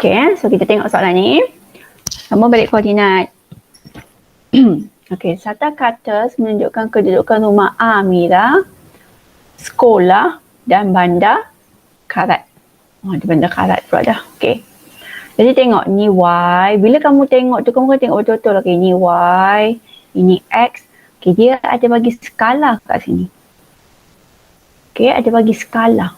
Okay, so kita tengok soalan ni. Kamu balik koordinat. Okay, Sata kata menunjukkan kedudukan rumah Amira, sekolah dan bandar karat. Oh, ada bandar karat pula dah. Okay. Jadi tengok ni Y. Bila kamu tengok tu, kamu kena tengok betul-betul. Okay, ni Y. Ini X. Okay, dia ada bagi skala kat sini. Okay, ada bagi skala.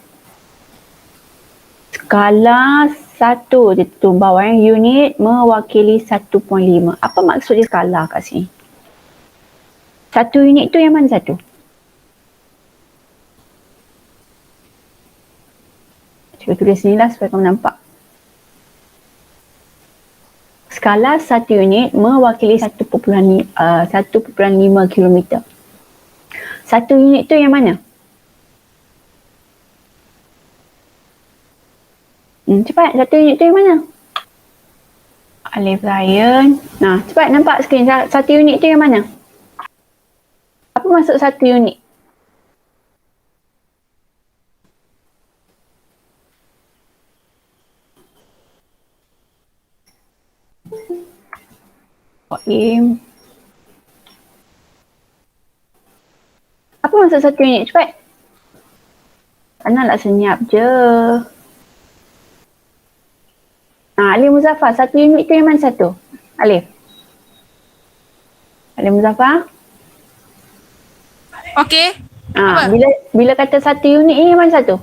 Skala 1 dia tu bawah unit mewakili 1.5. Apa maksud dia skala kat sini? 1 unit tu yang mana satu? Cuba tulis ni lah supaya kamu nampak. Skala 1 unit mewakili 1.5 km. 1 unit tu yang mana? Cepat, 1 unit tu yang mana? Alif Ryan. Nah, cepat nampak skrin. 1 unit tu yang mana? Apa maksud 1 unit? Im. Apa maksud 1 unit? Cepat. Ana nak senyap je. Alif Muzaffar, 1 unit tu yang mana satu? Alif. Alif Muzaffar. Okey. Bila kata 1 unit ni yang mana satu?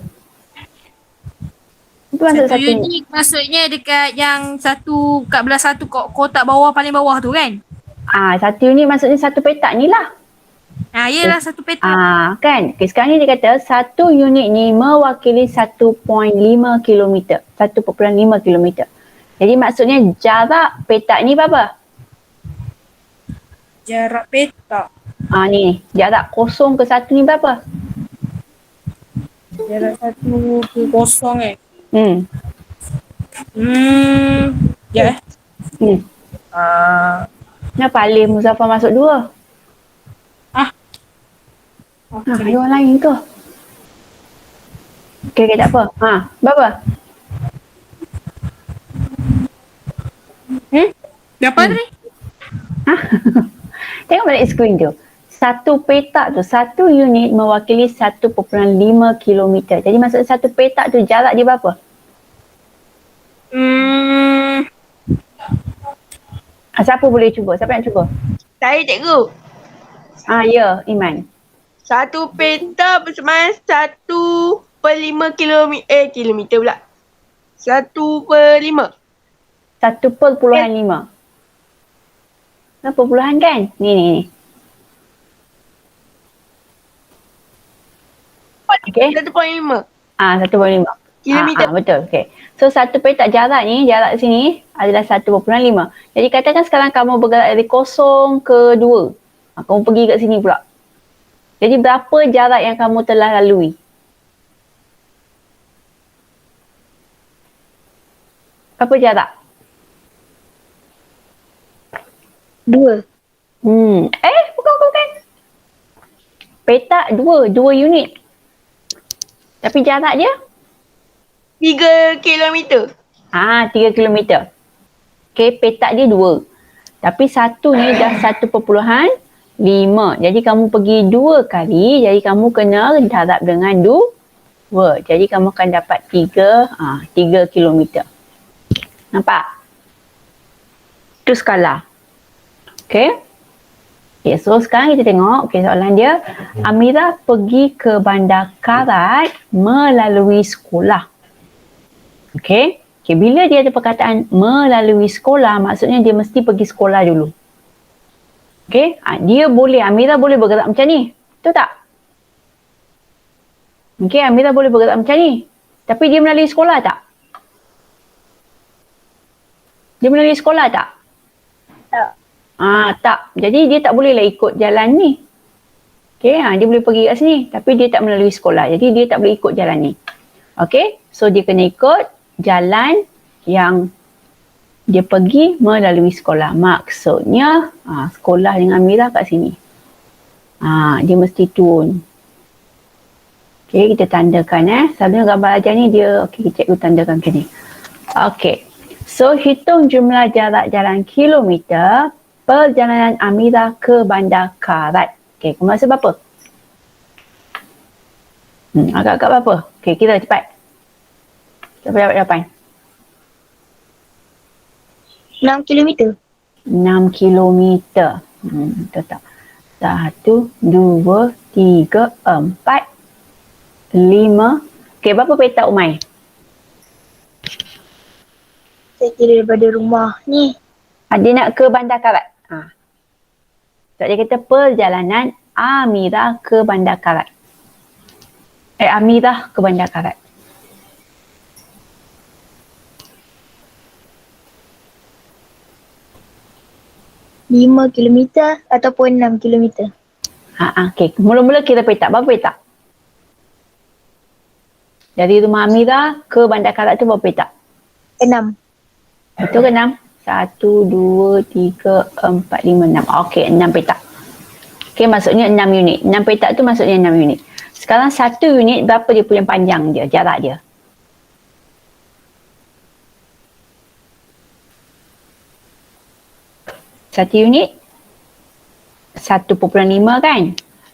Itu maksud 1 unit maksudnya dekat yang satu kat belah satu kotak bawah paling bawah tu kan? 1 unit maksudnya satu petak ni lah. Yelah satu petak. Kan? Okay, sekarang ni dia kata 1 unit ni mewakili 1.5 km. 1.5 km. Jadi maksudnya jarak petak ni berapa? Jarak petak. Ni. Jarak 0 ke 1 ni berapa? Jarak 1 ke 0 Ya. Kenapa Alif Muzaffar masuk 2? Ada orang lain ke? Okay, tak apa. Berapa? Berapa ni? Tengok balik skrin tu. Satu petak tu, 1 unit mewakili 1.5 km. Jadi maksud satu petak tu jarak dia berapa? Siapa boleh cuba? Siapa nak cuba? Saya cikgu. Ya, Iman. 1 petak bersamaan 1/5 kilometer pula. 1/5. 1/5. Perpuluhan kan? Ni. Okay. 1.5. 1.5. Kilometer. Betul. Okay. So, satu petak jarak ni, jarak sini adalah 1.5. Jadi, katakan sekarang kamu bergerak dari 0 ke 2. Kamu pergi kat sini pula. Jadi, berapa jarak yang kamu telah lalui? Berapa jarak? 2. Bukan. Petak 2 unit. Tapi jarak dia? 3 kilometer. 3 kilometer. Okay, petak dia 2. Tapi satu ni dah 1.5. Jadi kamu pergi 2 kali, jadi kamu kena darab dengan 2. Jadi kamu akan dapat 3 kilometer. Nampak? Itu skala. Okay. So sekarang kita tengok, soalan dia. Amira pergi ke bandar karat melalui sekolah. Okay, bila dia ada perkataan melalui sekolah, maksudnya dia mesti pergi sekolah dulu. Okay, Amira boleh bergerak macam ni. Betul tak? Okay, Amira boleh bergerak macam ni. Tapi dia melalui sekolah tak? Dia melalui sekolah tak? Tak. Tak. Jadi dia tak bolehlah ikut jalan ni. Okay, dia boleh pergi kat sini. Tapi dia tak melalui sekolah. Jadi dia tak boleh ikut jalan ni. Okay, so dia kena ikut jalan yang dia pergi melalui sekolah. Maksudnya, sekolah dengan Amira kat sini. Dia mesti turun. Okay, kita tandakan. Selalunya gambar ajar ni dia, cikgu tandakan macam ni. Okay. So, hitung jumlah jarak jalan kilometer perjalanan Amira ke Bandar Karat. Okey, kamu rasa berapa? Agak-agak berapa? Okey, kira cepat. Siapa dapat jawapan? 6 kilometer. 6 kilometer. Betul tak? 1, 2, 3, 4, 5. Okey, berapa petak Umay? Saya kira daripada rumah ni. Dia nak ke Bandar Karat. Sebab dia kata perjalanan Amira ke Bandar Karat. Amirah ke Bandar Karat. Lima kilometer ataupun 6 kilometer. Okey. Mula-mula kira petak. Berapa petak? Dari rumah Amira ke Bandar Karat tu berapa petak? 6. Betul ke 6? 1, 2, 3, 4, 5, 6. Okey, 6 petak. Okey, maksudnya 6 unit. 6 petak tu maksudnya 6 unit. Sekarang 1 unit berapa dia punya panjang dia, jarak dia? Satu unit 1.5 kan?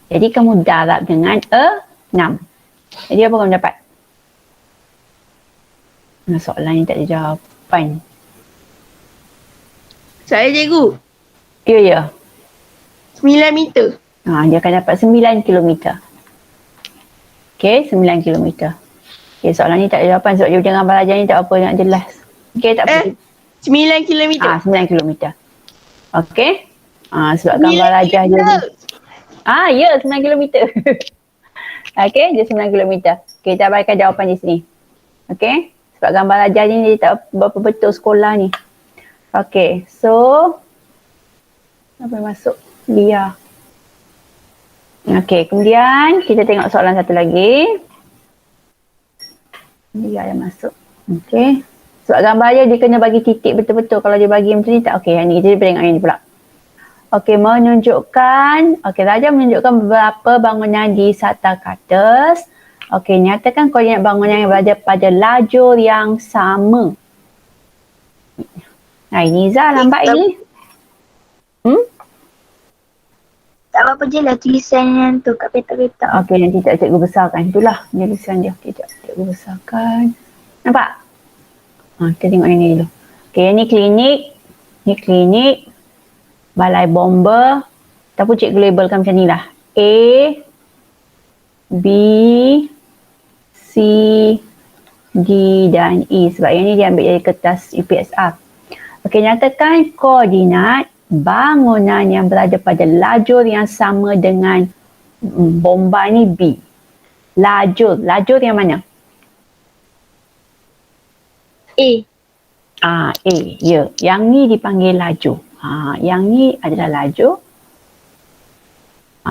Jadi kamu darab dengan 6. Jadi apa kamu dapat? Soalan ni tak ada jawapan. Saya cikgu. Ya. 9 meter. Dia akan dapat 9 kilometer. Okey, 9 kilometer. Okey, soalan ni tak ada jawapan sebab dia jangan belajar ni tak apa nak jelas. Okey, tak apa. 9 kilometer. 9 kilometer. Okey. Sebab gambar rajah dia ni. Ya, 9 kilometer. Okey, dia 9 kilometer. Okey, kita abaikan jawapan di sini. Okey. Sebab gambar rajah ni dia tak berapa betul sekolah ni. Okey, so apa yang masuk? Lia. Okey, kemudian kita tengok soalan satu lagi. Lia yang masuk. Okey. Sebab gambar dia kena bagi titik betul-betul. Kalau dia bagi macam ni tak okey. Yang ni kita tengok yang ni pula. Okey, menunjukkan. Okey, Raja menunjukkan beberapa bangunan di Satakatas. Okey, nyatakan koordinat bangunan yang berada pada lajur yang sama. Niza lambat ini. Tak apa-apa je lah tulisan tu kat petak-petak. Okey, nanti tak cikgu besarkan. Itulah tulisan dia. Okey, cikgu besarkan. Nampak? Kita tengok yang ni dulu. Okey, yang ni klinik. Ni klinik. Balai bomba. Tapi cikgu labelkan macam ni lah. A, B, C, D dan E. Sebab yang ni dia ambil dari kertas UPSR. Okey, nyatakan koordinat bangunan yang berada pada lajur yang sama dengan bomba ni B. Lajur yang mana? A. A, ya. Yang ni dipanggil lajur. Yang ni adalah lajur.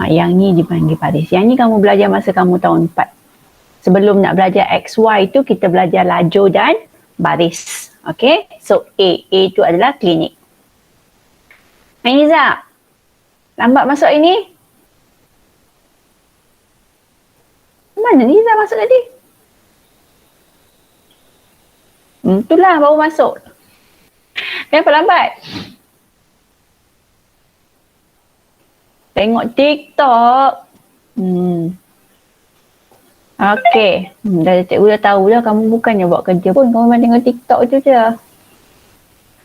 Yang ni dipanggil baris. Yang ni kamu belajar masa kamu tahun 4. Sebelum nak belajar XY tu kita belajar lajur dan baris. Okay, so A tu adalah klinik. Niza, lambat masuk ini. Mana Niza masuk tadi? Itulah baru masuk. Kenapa lambat? Tengok TikTok. Okey. Cikgu dah tahu dah kamu bukannya buat kerja pun. Kamu memang tengok TikTok je je.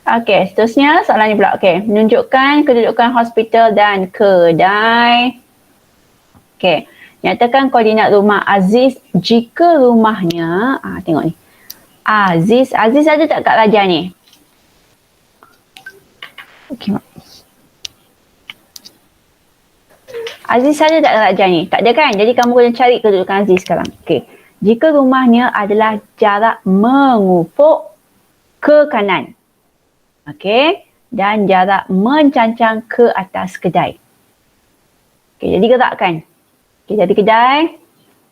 Okey, seterusnya soalan ni pula. Okey, menunjukkan kedudukan hospital dan kedai. Okey, nyatakan koordinat rumah Aziz jika rumahnya, tengok ni. Aziz ada tak kat Raja ni? Okey, Aziz ada tak kat Raja ni? Tak ada kan? Jadi kamu kena cari kedudukan Aziz sekarang. Okey. Jika rumahnya adalah jarak mengufuk ke kanan. Okey. Dan jarak mencancang ke atas kedai. Okey, jadi gerakkan. Okey, jadi kedai.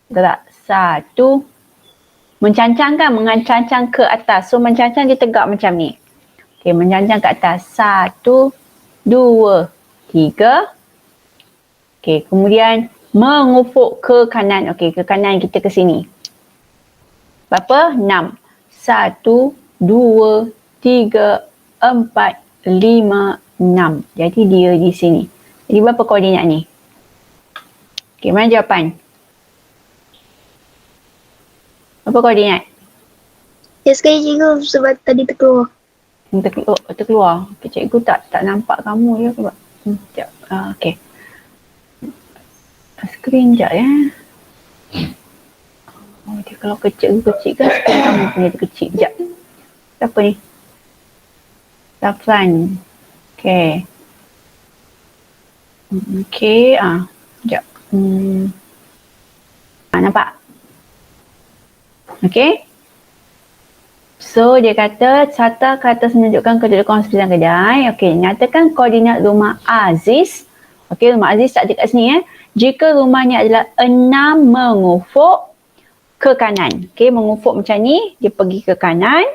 Gerak. 1. Mencancang kan? Mencancang ke atas. So, mencancang dia tegak macam ni. Okey, mencancang ke atas. 1, 2, 3. Okey, kemudian mengufuk ke kanan. Okey, ke kanan kita ke sini. Berapa? 6. 1, 2, 3, 4, 5, 6. Jadi dia di sini. Jadi berapa koordinat ni? Okey, mana jawapan? Berapa koordinat? Ya sekali cikgu sebab tadi terkeluar. Terkeluar. Okay, cikgu tak nampak kamu je sebab. Sekejap. Okey. Skrin sekejap ya. Oh, dia kalau kecil kan skrin kamu punya dia kecil. Sekejap. Siapa ni? Safran. Okey. Okey. Sekejap. Nampak? Okey. So, dia kata carta ke atas menunjukkan kedudukan hospital kedai. Okey, nyatakan koordinat rumah Aziz. Okey, rumah Aziz tak ada kat sini ya. Jika rumahnya adalah 6 mengufuk ke kanan. Okey, mengufuk macam ni, dia pergi ke kanan.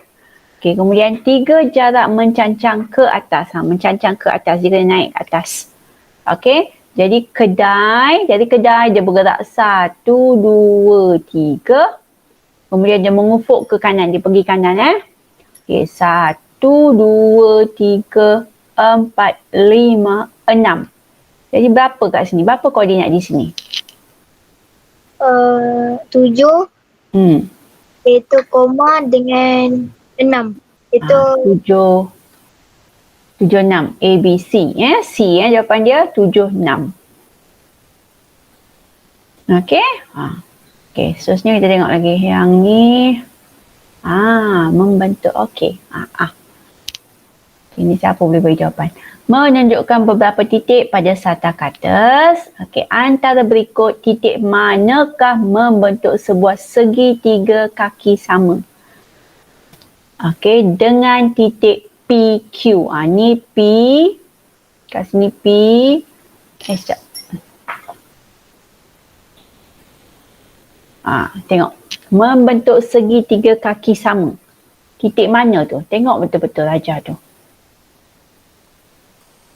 Okey, kemudian 3 jarak mencancang ke atas. Mencancang ke atas, dia kena naik ke atas. Okey, jadi kedai dia bergerak 1, 2, 3. Kemudian dia mengufuk ke kanan. Dia pergi kanan Okey, 1, 2, 3, 4, 5, 6. Jadi berapa kat sini? Berapa koordinat di sini? 7 itu koma dengan 6. Itu 7, 6. A, B, C. C jawapan dia 7, 6. Okey. Okey, seterusnya kita tengok lagi. Yang ni. Membentuk. Okey. Ini siapa boleh beri jawapan? Menunjukkan beberapa titik pada sarta katas. Okey, antara berikut titik manakah membentuk sebuah segitiga kaki sama? Okey, dengan titik PQ. Ni P. Kat sini P. Sekejap. Tengok. Membentuk segitiga kaki sama. Titik mana tu? Tengok betul-betul ajar tu.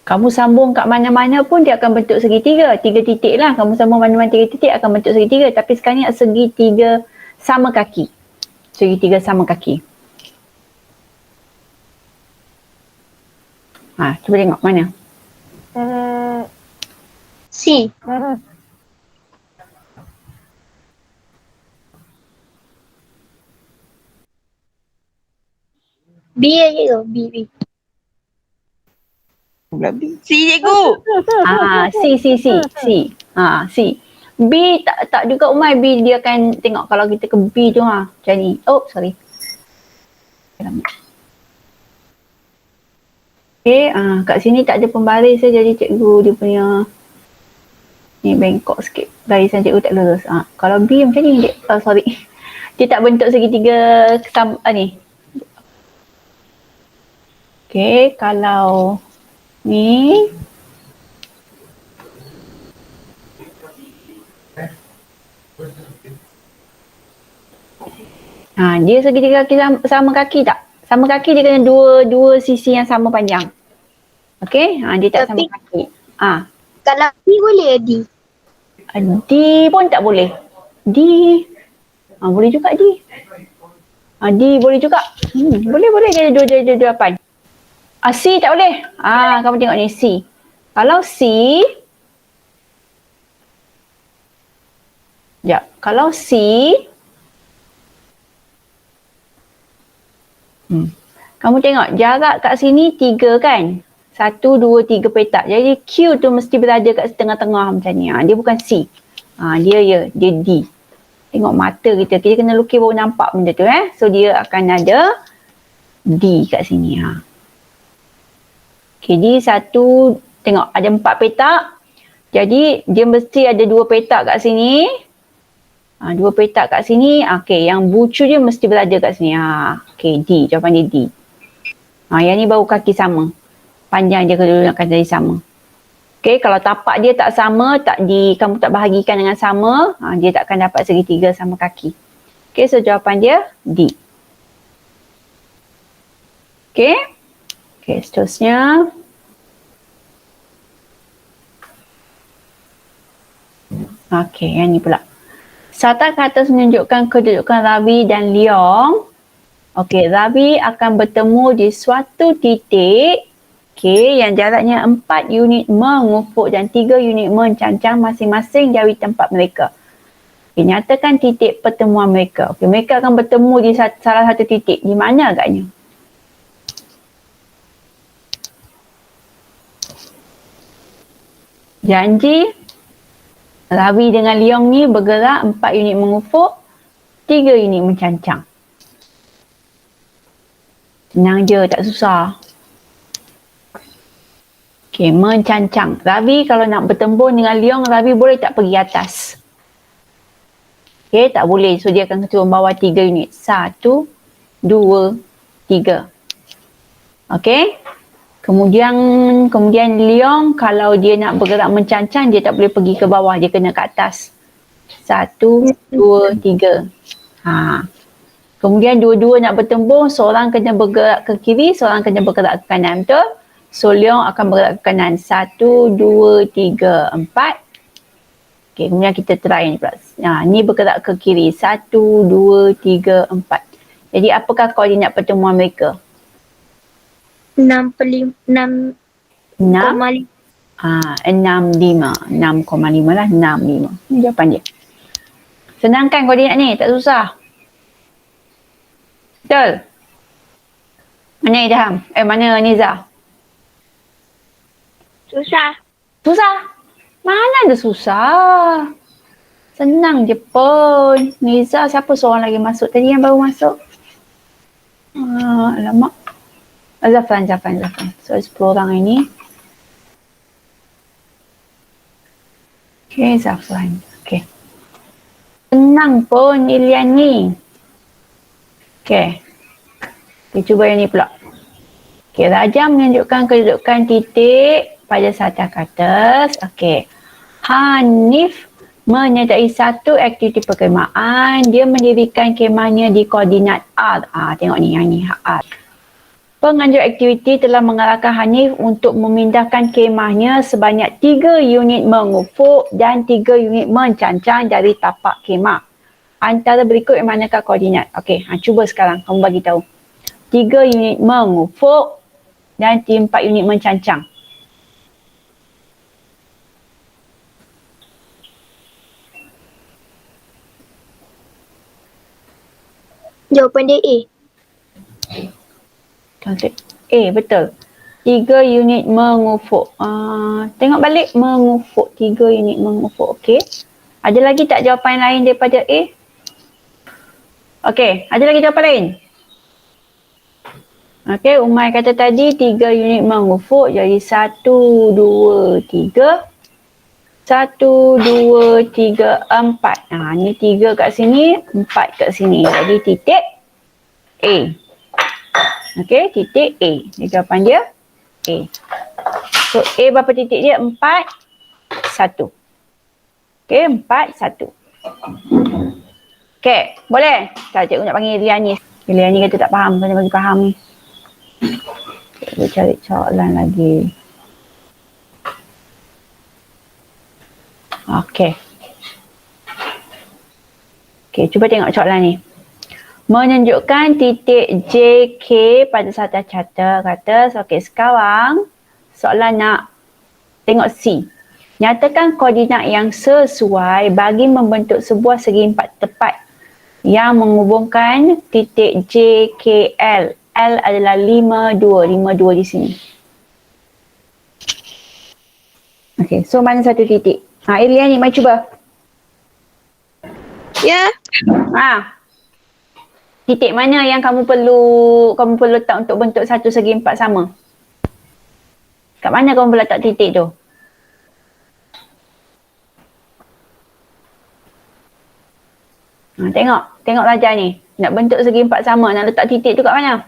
Kamu sambung kat mana-mana pun dia akan bentuk segitiga. 3 titik lah. Kamu sambung mana-mana 3 titik akan bentuk segitiga. Tapi sekarang ni segitiga sama kaki. Segitiga sama kaki. Cuba tengok mana. C. B aja tu. B. C cikgu. C. B tak juga Umar. B dia akan tengok kalau kita ke B tu macam ni. Oh, sorry. Okay, kat sini tak ada pembaris jadi cikgu dia punya ni bengkok sikit. Barisan cikgu tak lurus. Kalau B macam ni, sorry. Dia tak bentuk segitiga ni. Okay, kalau ni dia segitiga kaki sama kaki tak? Sama kaki dia kena dua sisi yang sama panjang. Okey, dia tak sama kaki. Kalau D boleh D. D pun tak boleh. D boleh juga D. D boleh juga. Boleh jadi dua jawapan. C tak boleh. Kamu tengok ni C. Kalau C, kalau C, kamu tengok jarak kat sini 3 kan? 1, 2, 3 petak. Jadi Q tu mesti berada kat tengah-tengah macam ni. Dia bukan C. Dia D. Tengok mata kita kena lukis baru nampak benda tu So dia akan ada D kat sini. Okay, D 1, tengok ada 4 petak. Jadi dia mesti ada 2 petak kat sini. 2 petak kat sini. Okay, yang bucu dia mesti berada kat sini. Okay, D. Jawapan dia D. Yang ni baru kaki sama. Panjang dia akan jadi sama. Okay, kalau tapak dia tak sama, kamu tak bahagikan dengan sama, dia tak akan dapat segitiga sama kaki. Okay, so jawapan dia D. Okay. Okay, seterusnya. Okay, yang ni pula. Sarta ke atas menunjukkan kedudukan Rawi dan Leong. Okey, Rabi akan bertemu di suatu titik yang jaraknya 4 unit mengufuk dan 3 unit mencancang masing-masing dari tempat mereka. Okay, nyatakan titik pertemuan mereka. Okay, mereka akan bertemu di salah satu titik. Di mana agaknya? Janji Rabi dengan Leong ni bergerak 4 unit mengufuk, 3 unit mencancang. Senang je, tak susah. Okey, mencancang. Rabi kalau nak bertembung dengan Leong, Rabi boleh tak pergi atas? Okey, tak boleh. So, dia akan turun bawah 3 unit. 1, 2, 3. Okey. Kemudian Leong kalau dia nak bergerak mencancang, dia tak boleh pergi ke bawah. Dia kena ke atas. 1, 2, 3. Kemudian dua-dua nak bertembung, seorang kena bergerak ke kiri, seorang kena bergerak ke kanan. Betul? So, Leong akan bergerak ke kanan. 1, 2, 3, 4. Okey, kemudian kita try ni pula. Ni bergerak ke kiri. 1, 2, 3, 4. Jadi, apakah koordinat pertemuan mereka? 6,5. 6,5 lah. 6,5. Ini jawapan dia. Senangkan koordinat ni, tak susah. Betul? Mana Idham? Mana Niza? Susah. Susah? Mana ada susah? Senang je pun. Niza, siapa seorang lagi masuk tadi yang baru masuk? Alamak. Zafran. So, 10 orang ini. Okay, Zafran. Okay. Senang pun Ilian ni. Okay. Kita cuba yang ni pula. Okay, Raja menunjukkan kedudukan titik pada satah kertas. Okay. Hanif menyertai satu aktiviti perkhemahan. Dia mendirikan kemahnya di koordinat R. Tengok ni, yang ni R. Penganjur aktiviti telah mengarahkan Hanif untuk memindahkan kemahnya sebanyak 3 unit mengufuk dan 3 unit mencancang dari tapak kemah. Antara berikut yang manakah koordinat? Okey, cuba sekarang kamu bagi tahu. 3 unit mengufuk dan 4 unit mencancang. Jawapan dia A. Betul. 3 unit mengufuk. Tengok balik mengufuk. 3 unit mengufuk. Okey. Ada lagi tak jawapan lain daripada A? Okey. Ada lagi jawapan lain? Okey. Umar kata tadi 3 unit mengufuk. Jadi 1, 2, 3. 1, 2, 3, 4. Ni 3 kat sini. 4 kat sini. Jadi titik A. Okey, titik A. Ini jawapan dia A. So, A berapa titik dia? 4, 1. Okey, 4, 1. Okey, boleh? Tak, cikgu nak panggil Rian ni. Rian ni kata tak faham. Kena bagi faham ni. Cikgu cari soalan lagi. Okey. Okey, cuba tengok soalan ni. Menunjukkan titik JK pada satah kertas. Okey, sekarang soalan nak tengok C. Nyatakan koordinat yang sesuai bagi membentuk sebuah segi empat tepat yang menghubungkan titik JKL. L adalah 5, 2 di sini. Okey, so mana satu titik? Ilian ni, mari cuba. Ya. Titik mana yang kamu perlu letak untuk bentuk satu segi empat sama? Kat mana kamu perlu letak titik tu? Tengok Raja ni. Nak bentuk segi empat sama, nak letak titik tu kat mana?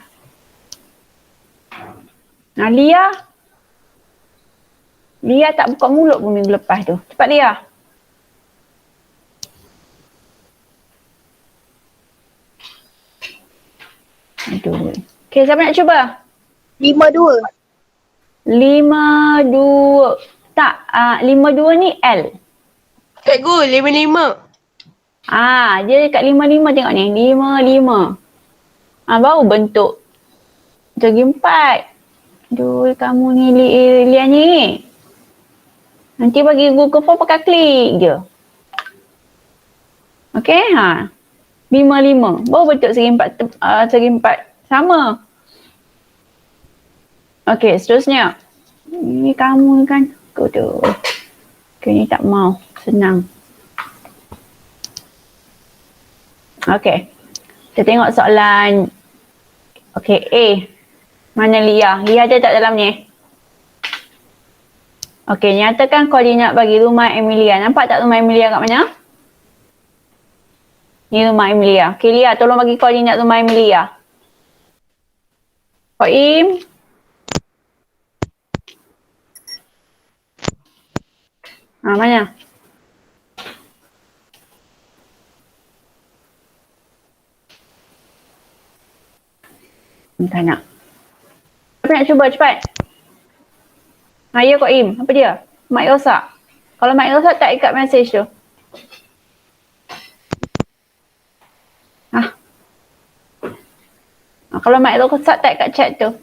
Lia tak buka mulut pun minggu lepas tu. Cepat Lia. Aduh. Okay, siapa nak cuba? 5-2. 5-2. Tak, 5-2 ni L. Cikgu, 55. Dia dekat 5-5 tengok ni. 5-5. Baru bentuk segi 4. Aduh, kamu ni Lian ni. Nanti bagi Google Form pakai klik je. Okey, 5, 5. Baru bentuk segi 4 sama. Okey, seterusnya. Ni kamu ni kan. Aduh. Okey, ni tak mau. Senang. Okey. Kita tengok soalan. Okey, A. Mana Lia? Lia ada tak dalam ni? Okey, nyatakan koordinat bagi rumah Emilia. Nampak tak rumah Emilia kat mana? Ni rumah Emilia. Okey, Lia, tolong bagi koordinat rumah Emilia. Koim. Mana? Tak nak. Siapa nak cuba cepat? Ya Koim. Apa dia? Mak rosak. Kalau mak rosak tak ikat mesej tu. Kalau mak rosak tak ikat chat tu.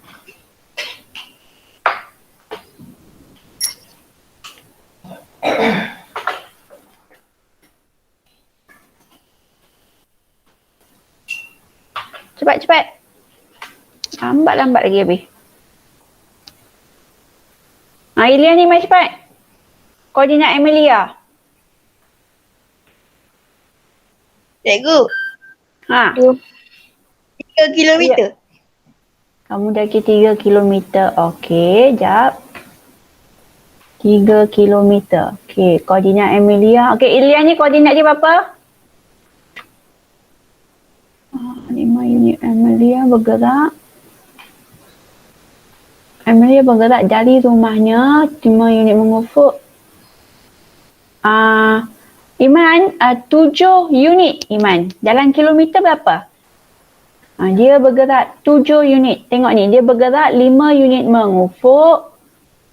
Cepat. Lambat lagi habis. Ilya ni mai cepat. Koordinat Emilia. Cikgu. 3 kilometer. Kamu dah kira 3 kilometer. Okey, jap. 3 kilometer. Okey, koordinat Emilia. Okey, Ilya ni koordinat dia berapa? 5 unit Emilia bergerak. Emilia bergerak dari rumahnya 5 unit mengufuk. Iman, 7 unit Iman. Dalam kilometer berapa? Dia bergerak 7 unit. Tengok ni, dia bergerak 5 unit mengufuk.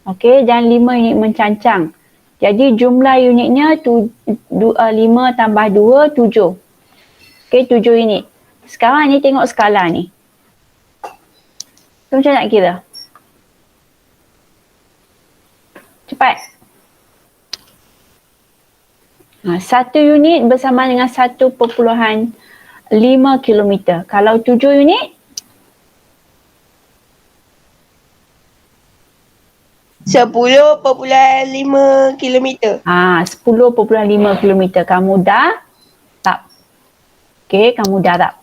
Okey, dan 5 unit mencancang. Jadi jumlah unitnya 5 tambah 2, 7. Okey, 7 unit. Sekarang ni tengok skala ni. So, macam nak kira? Cepat. 1 unit bersama dengan 1.5 kilometer. Kalau 7 unit? 10.5 kilometer. 10.5 kilometer. Kamu dah tak. Okey, kamu darab.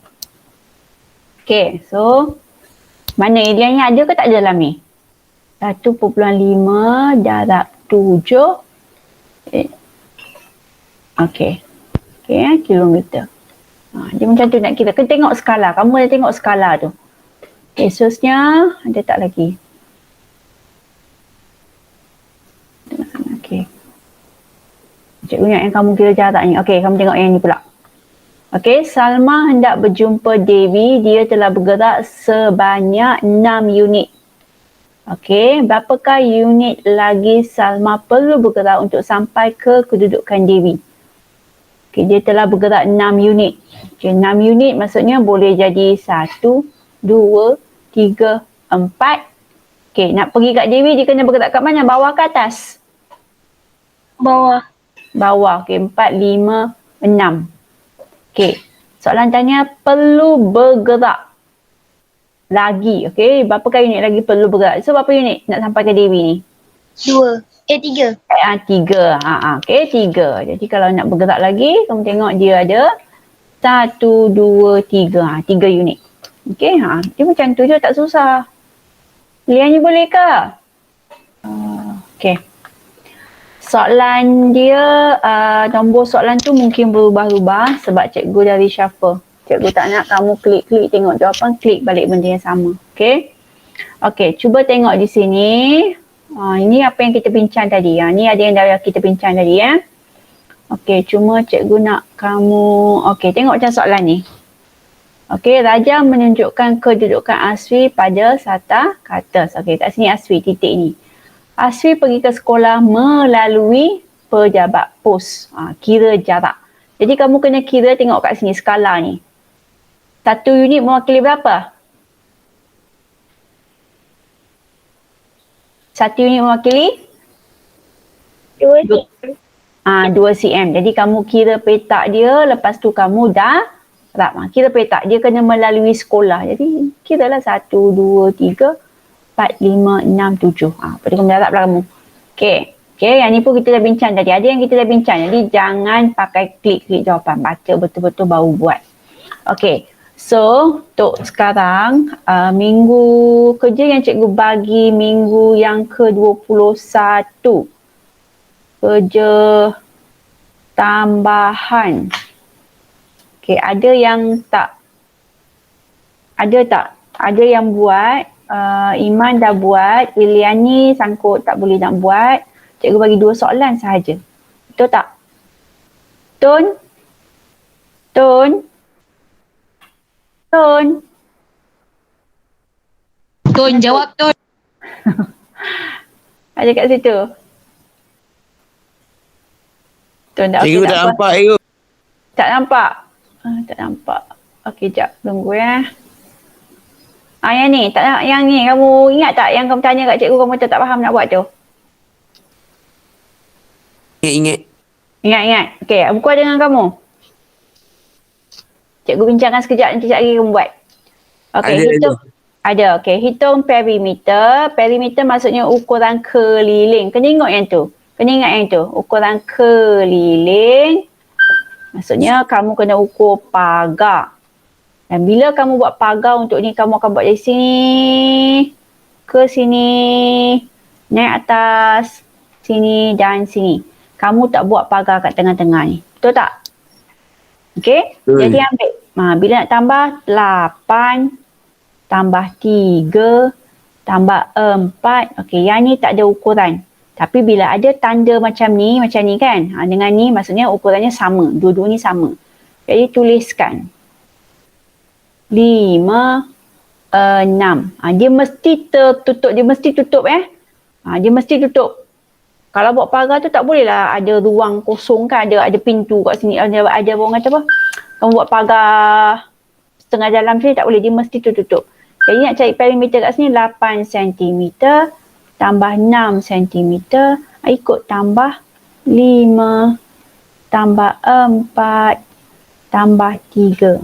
Okey, so mana Ilya ni ada ke tak ada dalam ni? 1.5 darab 7. Okey. Okey, kilometer. Dia macam tu nak kira. Kena tengok skala. Kamu dah tengok skala tu. Okey, seterusnya ada tak lagi? Okey. Cikgu ingat yang kamu kira jarak ni. Okey, kamu tengok yang ni pula. Okey, Salma hendak berjumpa Devi. Dia telah bergerak sebanyak 6 unit. Okey, berapakah unit lagi Salma perlu bergerak untuk sampai ke kedudukan Devi? Okey, dia telah bergerak 6 unit. Okey, 6 unit maksudnya boleh jadi 1, 2, 3, 4. Okey, nak pergi kat Devi dia kena bergerak kat mana? Bawah ke atas? Bawah. Bawah. Okey, 4, 5, 6. Okey, soalan tanya perlu bergerak lagi. Okey, berapa unit lagi perlu bergerak? So, berapa unit nak sampai ke Devi ni? 2. 3. 3. Okey, 3. Jadi, kalau nak bergerak lagi, kamu tengok dia ada 1, 2, 3. 3 unit. Okey, dia macam tu je, tak susah. Lian ni boleh ke? Okey. Soalan dia, nombor soalan tu mungkin berubah-ubah sebab cikgu dah reshuffle. Cikgu tak nak kamu klik-klik tengok jawapan, klik balik benda yang sama. Okey. Okey, cuba tengok di sini. Ini apa yang kita bincang tadi. Ni ada yang dah kita bincang tadi ya. Okey, cuma cikgu nak kamu, okey, tengok macam soalan ni. Okey, Raja menunjukkan kedudukan Aswi pada sata kata. Okey, kat sini Aswi titik ni. Aswi pergi ke sekolah melalui pejabat pos. Kira jarak. Jadi kamu kena kira tengok kat sini skala ni. Satu unit mewakili berapa? Satu unit mewakili 2 Du- cm. 2 cm. Jadi kamu kira petak dia, lepas tu kamu darab. Kira petak dia kena melalui sekolah. Jadi kiralah 1, 2, 3, 4, 5, 6, 7. Lepas tu kamu darablah kamu. Okey. Okey, yang ni pun kita dah bincang tadi. Ada yang kita dah bincang. Jadi jangan pakai klik-klik jawapan. Baca betul-betul baru buat. Okey. So, untuk sekarang, minggu kerja yang cikgu bagi minggu yang ke-21. Kerja tambahan. Okey, ada yang tak? Ada tak? Ada yang buat. Iman dah buat. Iliani sangkut tak boleh nak buat. Cikgu bagi 2 soalan sahaja. Betul tak? Tun? Tun? Tun? Tun, jawab Tun. Ada kat situ. Tun tak Cikgu okey tak tak apa. nampak cikgu. Tak nampak? Tak nampak. Okey, jap. Tunggu ya. Yang ni. Yang ni. Kamu ingat tak yang kamu tanya kat cikgu kamu tak faham nak buat tu? Ingat. Ingat. Okey, buku ada dengan kamu? Cikgu bincangkan sekejap, nanti sekejap lagi kamu buat. Okey, Ada, hitung. Ada, okey. Hitung perimeter. Perimeter maksudnya ukuran keliling. Kena ingat yang tu. Kena ingat yang tu. Ukuran keliling. Maksudnya kamu kena ukur pagar. Dan bila kamu buat pagar untuk ni, kamu akan buat dari sini ke sini, naik atas, sini dan sini. Kamu tak buat pagar kat tengah-tengah ni. Betul tak? Okey? Jadi ambil. Bila nak tambah 8, tambah 3, tambah 4. Okey, yang ni tak ada ukuran. Tapi bila ada tanda macam ni kan. Dengan ni maksudnya ukurannya sama. Dua-dua ni sama. Jadi tuliskan. 5, 6. Dia mesti tertutup. Dia mesti tutup Dia mesti tutup. Kalau buat pagar tu tak boleh lah ada ruang kosong kan. Ada pintu kat sini. Ada orang kata apa. Kamu buat pagar setengah dalam sini tak boleh. Dia mesti tutup. Jadi nak cari perimeter kat sini 8 cm. Tambah 6 cm. Ikut tambah 5. Tambah 4. Tambah 3.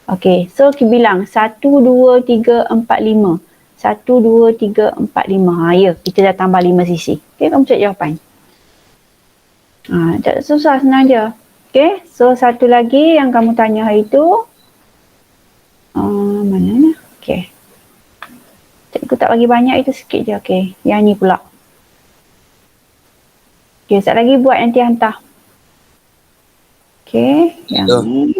Okey, so kita bilang 1, 2, 3, 4, 5. 1, 2, 3, 4, 5. Ya, kita dah tambah 5 sisi. Okey, kamu cek jawapan. Tak susah, senang je. Okey, so satu lagi yang kamu tanya hari tu. Mana ni? Okey. Cikgu tak bagi banyak, itu sikit je. Okey, yang ni pula. Okey, sekejap lagi buat nanti hantar. Okey, yang ni.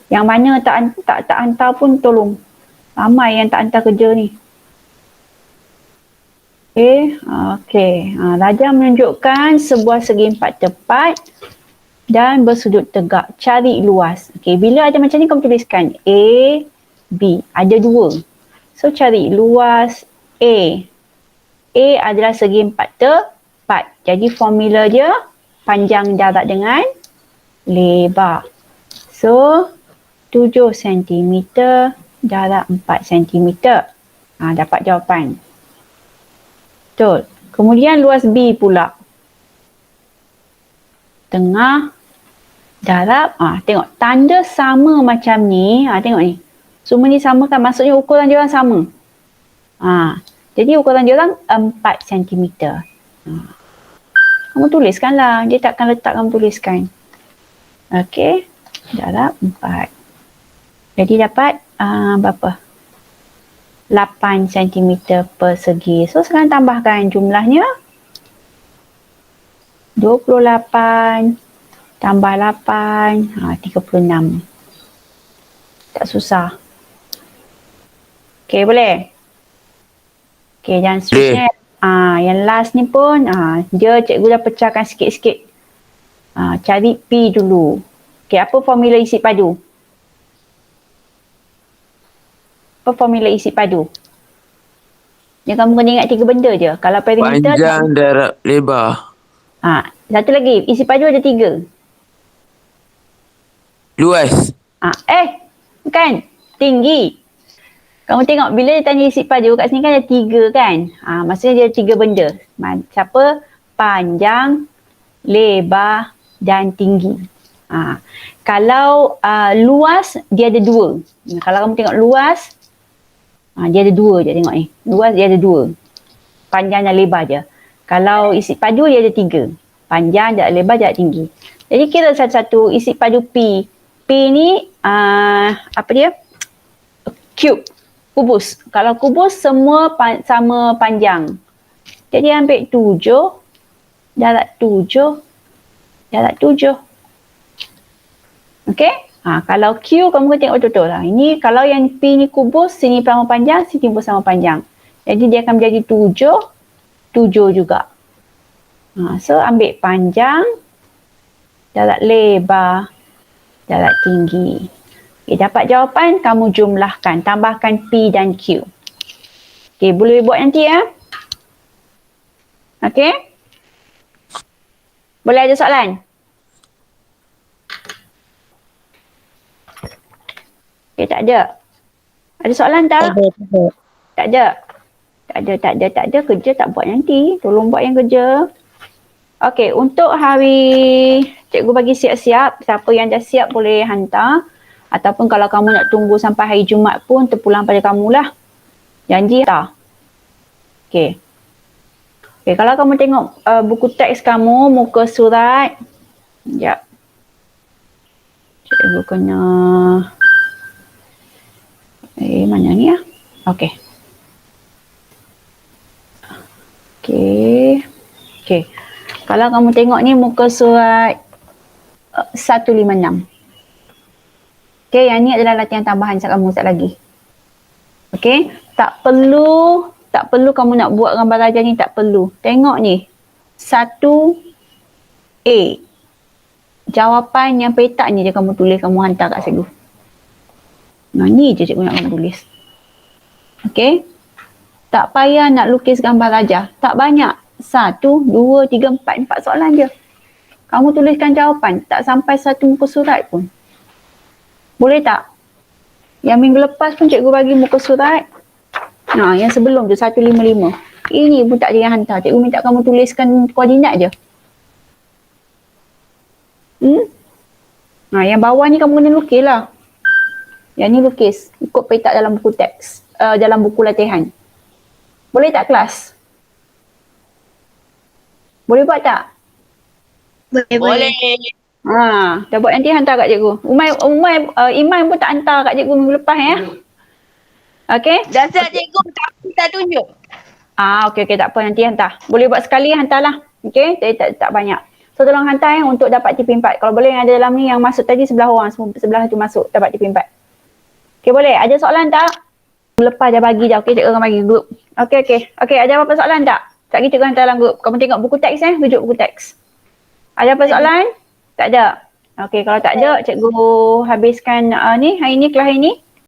Yang mana tak hantar pun tolong. Ramai yang tak hantar kerja ni. Okey. Raja menunjukkan sebuah segi 4 tepat dan bersudut tegak. Cari luas. Okey, bila ada macam ni kamu tuliskan A, B. Ada 2. So cari luas A. A adalah segi 4 tepat. Jadi formula dia panjang darab dengan lebar. So 7 cm darab 4 cm. Dapat jawapan. Betul. Kemudian luas B pula. Tengah darab. Tengok. Tanda sama macam ni. Tengok ni. Semua ni sama kan. Maksudnya ukuran dia orang sama. Jadi ukuran dia orang 4 cm. Kamu tuliskanlah. Dia takkan letak kamu tuliskan. Okey. Darab 4. Jadi dapat berapa? 8 cm persegi. So sekarang tambahkan jumlahnya. 28 tambah 8, 36. Tak susah. Okey, boleh? Okey, dan seterusnya. Yang last ni pun, dia cikgu dah pecahkan sikit-sikit. Cari P dulu. Okey, apa formula isi padu? Apa formula isi padu? Yang kamu kena ingat 3 benda je. Kalau perimeter... Panjang darab lebar. Satu lagi. Isi padu ada 3. Luas. Kan? Tinggi. Kamu tengok bila dia tanya isi padu kat sini kan ada 3 kan? Maksudnya dia ada 3 benda. Siapa? Panjang, lebar dan tinggi. Kalau luas dia ada 2. Kalau kamu tengok luas dia ada 2 je tengok ni. Luas dia ada 2. Panjang dan lebar je. Kalau isi padu dia ada 3. Panjang, dia ada lebar, dia ada tinggi. Jadi kira satu-satu isi padu P. P ni apa dia? Cube. Kubus. Kalau kubus semua sama panjang. Jadi ambil 7. Darat 7. Darat 7. Okey? Kalau Q kamu kena tengok betul-betul lah. Ini kalau yang P ni kubus, sini sama panjang, sini pun sama panjang. Jadi dia akan menjadi 7. 7 juga. So ambil panjang, darat lebar, darat tinggi. Okay, dapat jawapan, kamu jumlahkan. Tambahkan P dan Q. Okay, boleh buat nanti ya. Okay. Boleh ada soalan? Okay, tak ada. Ada soalan tak? Tak ada. Tak ada. Kerja tak buat nanti. Tolong buat yang kerja. Okay, untuk hari cikgu bagi siap-siap. Siapa yang dah siap boleh hantar. Ataupun kalau kamu nak tunggu sampai hari Jumaat pun terpulang pada kamulah. Janji tak? Okay. Okay, kalau kamu tengok buku teks kamu, muka surat. Sekejap. Cikgu kena... mana ni ya? Okay. Okay. Kalau kamu tengok ni muka surat 156. Okay, yang ni adalah latihan tambahan kamu sekejap lagi. Okay, tak perlu kamu nak buat gambar rajah ni, tak perlu. Tengok ni, 1A. Jawapan yang petak ni je kamu tulis, kamu hantar kat cikgu. Ni je cikgu nak kamu tulis. Okay, tak payah nak lukis gambar rajah. Tak banyak. 1, 2, 3, 4 soalan je. Kamu tuliskan jawapan, tak sampai 1 muka surat pun. Boleh tak? Yang minggu lepas pun cikgu bagi muka surat. Yang sebelum tu 155. Ini pun tak ada yang hantar. Cikgu minta kamu tuliskan koordinat je. Yang bawah ni kamu kena lukis lah. Yang ni lukis. Ikut petak dalam buku teks. Dalam buku latihan. Boleh tak kelas? Boleh buat tak? Boleh. Dah buat nanti hantar kat cikgu. Iman pun tak hantar kat cikgu minggu lepas ya. Okey? Dah siap cikgu, tapi tak tunjuk. Okey, tak apa, nanti hantar. Boleh buat sekali hantarlah. Okey? Jadi tak banyak. So tolong hantar untuk dapat TP4. Kalau boleh yang ada dalam ni yang masuk tadi sebelah orang, sebelah tu masuk dapat TP4. Okey, boleh? Ada soalan tak? Lepas dah bagi dah. Okey, cikgu akan bagi grup. Okey. Ada apa-apa soalan tak? Tak kita cikgu hantar dalam grup. Kamu tengok buku teks rujuk buku teks. Ada apa soalan? Tak ada. Okey, kalau tak ada, cikgu habiskan hari ni, kelas hari ni.